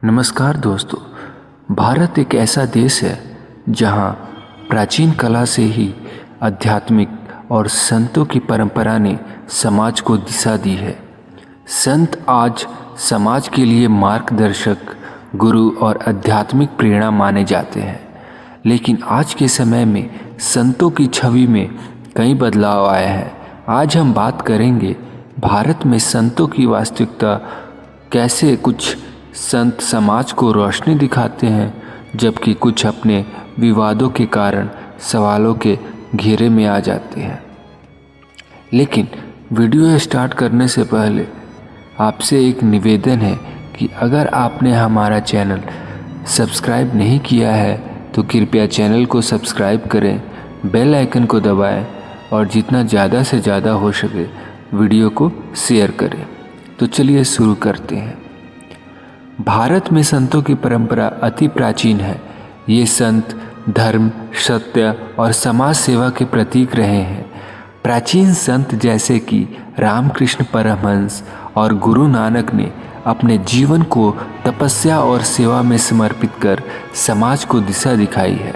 नमस्कार दोस्तों। भारत एक ऐसा देश है जहां प्राचीन कला से ही आध्यात्मिक और संतों की परंपरा ने समाज को दिशा दी है। संत आज समाज के लिए मार्गदर्शक, गुरु और आध्यात्मिक प्रेरणा माने जाते हैं। लेकिन आज के समय में संतों की छवि में कई बदलाव आए हैं। आज हम बात करेंगे भारत में संतों की वास्तविकता, कैसे कुछ संत समाज को रोशनी दिखाते हैं जबकि कुछ अपने विवादों के कारण सवालों के घेरे में आ जाते हैं। लेकिन वीडियो स्टार्ट करने से पहले आपसे एक निवेदन है कि अगर आपने हमारा चैनल सब्सक्राइब नहीं किया है तो कृपया चैनल को सब्सक्राइब करें, बेल आइकन को दबाएं और जितना ज़्यादा से ज़्यादा हो सके वीडियो को शेयर करें। तो चलिए शुरू करते हैं। भारत में संतों की परंपरा अति प्राचीन है। ये संत धर्म, सत्य और समाज सेवा के प्रतीक रहे हैं। प्राचीन संत जैसे कि रामकृष्ण परमहंस और गुरु नानक ने अपने जीवन को तपस्या और सेवा में समर्पित कर समाज को दिशा दिखाई है।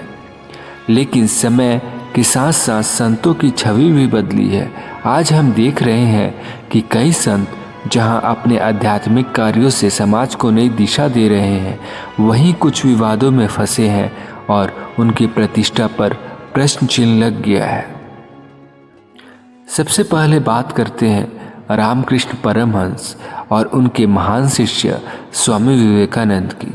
लेकिन समय के साथ साथ संतों की छवि भी बदली है। आज हम देख रहे हैं कि कई संत जहां अपने आध्यात्मिक कार्यों से समाज को नई दिशा दे रहे हैं, वहीं कुछ विवादों में फंसे हैं और उनकी प्रतिष्ठा पर प्रश्न चिन्ह लग गया है। सबसे पहले बात करते हैं रामकृष्ण परमहंस और उनके महान शिष्य स्वामी विवेकानंद की।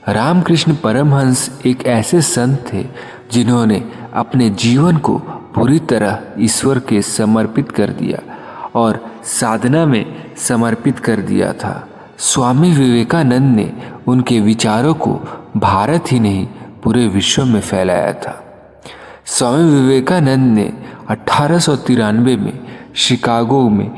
रामकृष्ण परमहंस एक ऐसे संत थे जिन्होंने अपने जीवन को पूरी तरह ईश्वर के समर्पित कर दिया और साधना में समर्पित कर दिया था। स्वामी विवेकानंद ने उनके विचारों को भारत ही नहीं पूरे विश्व में फैलाया था। स्वामी विवेकानंद ने 1893 में शिकागो में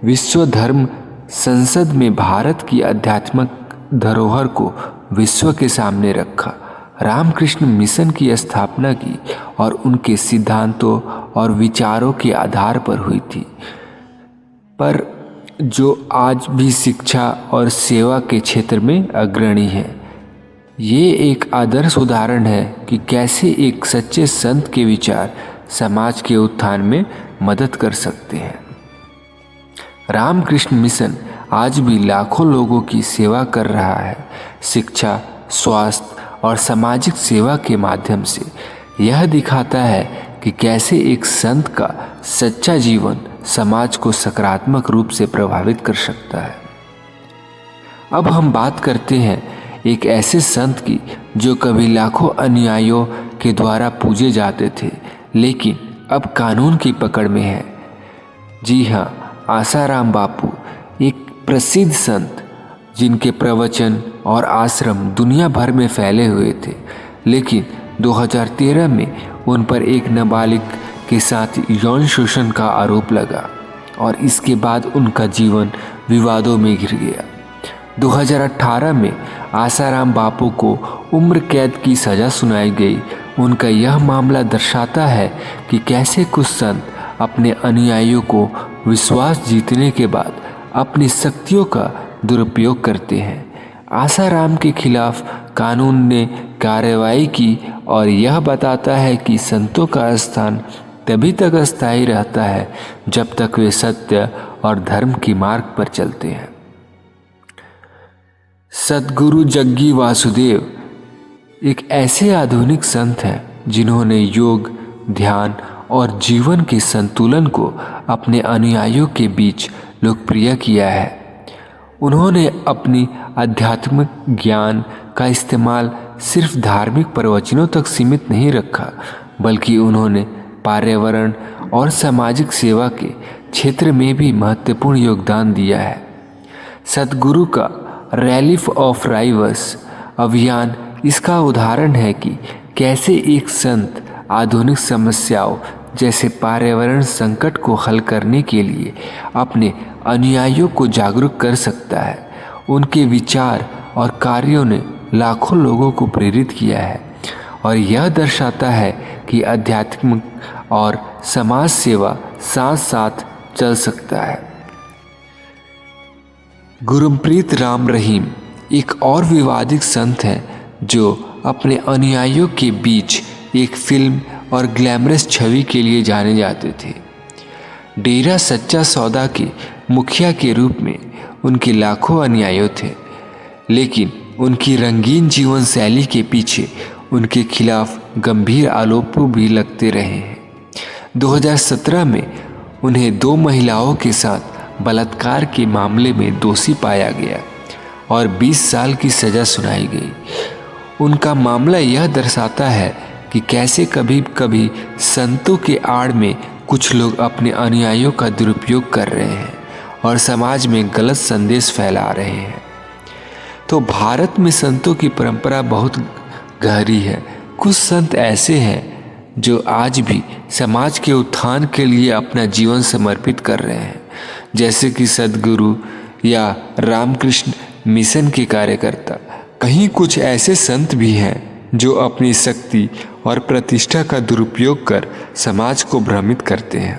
विश्व धर्म संसद में भारत की आध्यात्मिक धरोहर को विश्व के सामने रखा। रामकृष्ण मिशन की स्थापना की और उनके सिद्धांतों और विचारों के आधार पर हुई थी, पर जो आज भी शिक्षा और सेवा के क्षेत्र में अग्रणी है। ये एक आदर्श उदाहरण है कि कैसे एक सच्चे संत के विचार समाज के उत्थान में मदद कर सकते हैं। रामकृष्ण मिशन आज भी लाखों लोगों की सेवा कर रहा है। शिक्षा, स्वास्थ्य और सामाजिक सेवा के माध्यम से यह दिखाता है कि कैसे एक संत का सच्चा जीवन समाज को सकारात्मक रूप से प्रभावित कर सकता है। अब हम बात करते हैं एक ऐसे संत की जो कभी लाखों अनुयायियों के द्वारा पूजे जाते थे, लेकिन अब कानून की पकड़ में है। जी हाँ, आसाराम बापू, एक प्रसिद्ध संत जिनके प्रवचन और आश्रम दुनिया भर में फैले हुए थे। लेकिन 2013 में उन पर एक नाबालिग के साथ यौन शोषण का आरोप लगा और इसके बाद उनका जीवन विवादों में घिर गया। 2018 में आसाराम बापू को उम्र कैद की सज़ा सुनाई गई। उनका यह मामला दर्शाता है कि कैसे कुछ संत अपने अनुयायियों को विश्वास जीतने के बाद अपनी शक्तियों का दुरुपयोग करते हैं। आसाराम के खिलाफ कानून ने कार्रवाई की और यह बताता है कि संतों का स्थान तभी तक स्थायी रहता है जब तक वे सत्य और धर्म की मार्ग पर चलते हैं। सद्गुरु जग्गी वासुदेव एक ऐसे आधुनिक संत हैं जिन्होंने योग, ध्यान और जीवन के संतुलन को अपने अनुयायियों के बीच लोकप्रिय किया है। उन्होंने अपनी आध्यात्मिक ज्ञान का इस्तेमाल सिर्फ धार्मिक प्रवचनों तक सीमित नहीं रखा, बल्कि उन्होंने पर्यावरण और सामाजिक सेवा के क्षेत्र में भी महत्वपूर्ण योगदान दिया है। सद्गुरु का रिलीफ ऑफ राइवर्स अभियान इसका उदाहरण है कि कैसे एक संत आधुनिक समस्याओं जैसे पर्यावरण संकट को हल करने के लिए अपने अनुयायियों को जागरूक कर सकता है। उनके विचार और कार्यों ने लाखों लोगों को प्रेरित किया है और यह दर्शाता है कि आध्यात्मिक और समाज सेवा साथ साथ चल सकता है। गुरप्रीत राम रहीम एक और विवादित संत हैं जो अपने अनुयायियों के बीच एक फिल्म और ग्लैमरस छवि के लिए जाने जाते थे। डेरा सच्चा सौदा के मुखिया के रूप में उनके लाखों अनुयायी थे, लेकिन उनकी रंगीन जीवन शैली के पीछे उनके खिलाफ गंभीर आरोप भी लगते रहे हैं। 2017 में उन्हें 2 महिलाओं के साथ बलात्कार के मामले में दोषी पाया गया और 20 साल की सज़ा सुनाई गई। उनका मामला यह दर्शाता है कि कैसे कभी कभी संतों के आड़ में कुछ लोग अपने अनुयायियों का दुरुपयोग कर रहे हैं और समाज में गलत संदेश फैला रहे हैं। तो भारत में संतों की परंपरा बहुत गहरी है। कुछ संत ऐसे हैं जो आज भी समाज के उत्थान के लिए अपना जीवन समर्पित कर रहे हैं, जैसे कि सद्गुरु या रामकृष्ण मिशन के कार्यकर्ता। कहीं कुछ ऐसे संत भी हैं जो अपनी शक्ति और प्रतिष्ठा का दुरुपयोग कर समाज को भ्रमित करते हैं।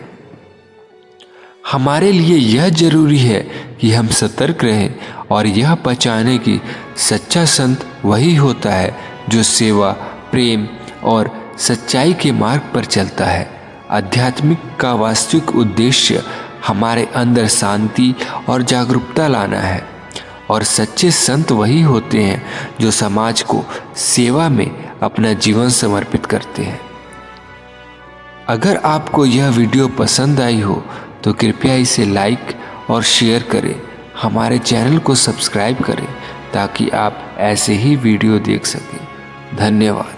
हमारे लिए यह जरूरी है कि हम सतर्क रहें और यह पहचानें कि सच्चा संत वही होता है जो सेवा, प्रेम और सच्चाई के मार्ग पर चलता है। आध्यात्मिक का वास्तविक उद्देश्य हमारे अंदर शांति और जागरूकता लाना है, और सच्चे संत वही होते हैं जो समाज को सेवा में अपना जीवन समर्पित करते हैं। अगर आपको यह वीडियो पसंद आई हो तो कृपया इसे लाइक और शेयर करें। हमारे चैनल को सब्सक्राइब करें ताकि आप ऐसे ही वीडियो देख सकें। धन्यवाद।